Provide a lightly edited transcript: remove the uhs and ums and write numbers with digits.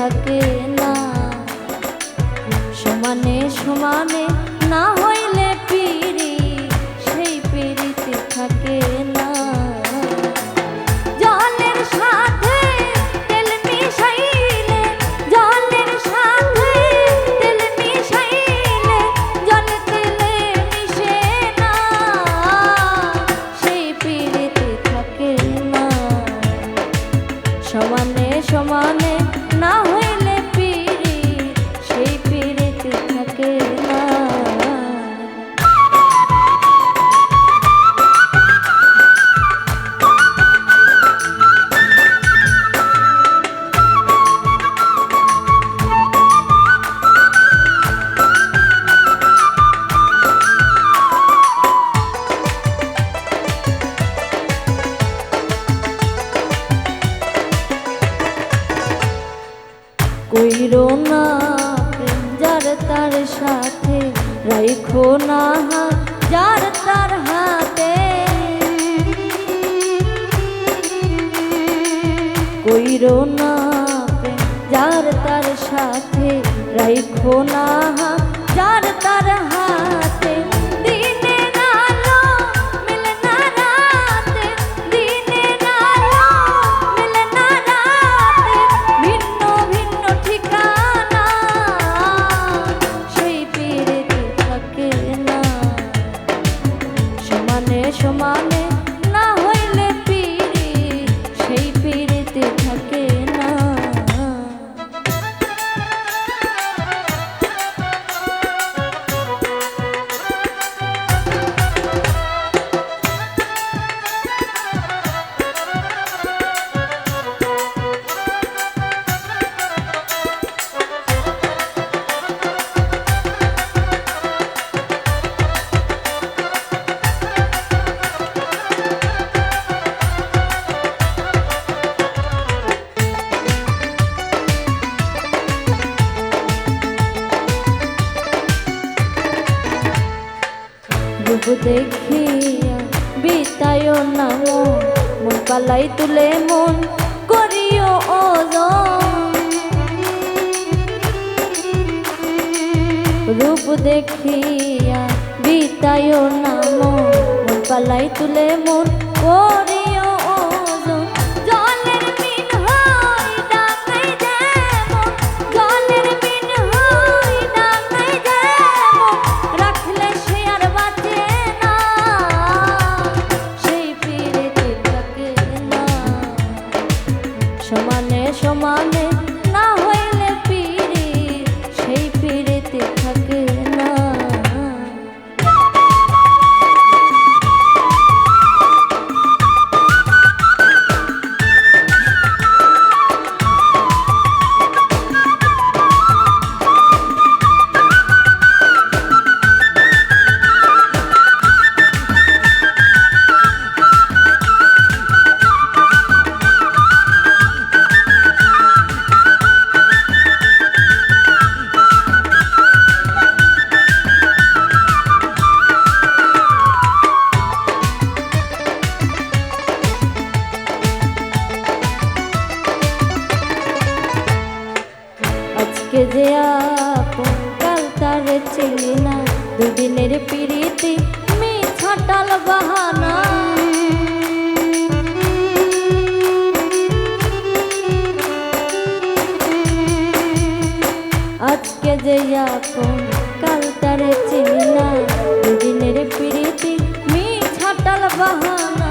থাকে না, সমানে সমানে না হইলে পিরি সেই পিরিতে থাকে না। জলের সাথে তেল মিশাইলে, জলের সাথে তেল মিশাইলে জল তেলে মিশে না, সেই পিরিতে থাকে না, সমানে সমানে না হইলে পিরি সেই পিরিতে থাকে না। কইরো না প্রেম যার তার সাথে, রাইখো না হাত যার তার হাতে। কইরো না প্রেম যার তার সাথে, রাইখো না হাত যার তার হাতে। দিনের আলো মেলে না রাতে, দিনের আলো মেলে না রাতে, ভিন্ন ভিন্ন ঠিকানা সেই পিরিতে থাকে না, সমানে সমানে না হইলে পিরি সেই পিরিতে থাকে না। রূপ দেখিয়া বিতায় না মন, পালাই তুলে মন করিও ওজন। রূপ দেখিয়া বিতায় না মন, পালাই তুলে মন করিও ওজন। জলের বিন হই ডাঙাই যেমন, জলের বিন হই ডাঙাই যেমন, রাখলে সে আর বাঁচে না, সেই পিরিতে থাকে না, সমানে সমানে না হইলে পিরি সেই পিরিতে থাকে না। আজকে যে আপন কাল তার চিনি না, দুদিনের পিরিতি মিছাটাল বাহানা। আজকে যে আপন কাল তার চিনি না, দুদিনের পিরিতি মিছাটাল বাহানা।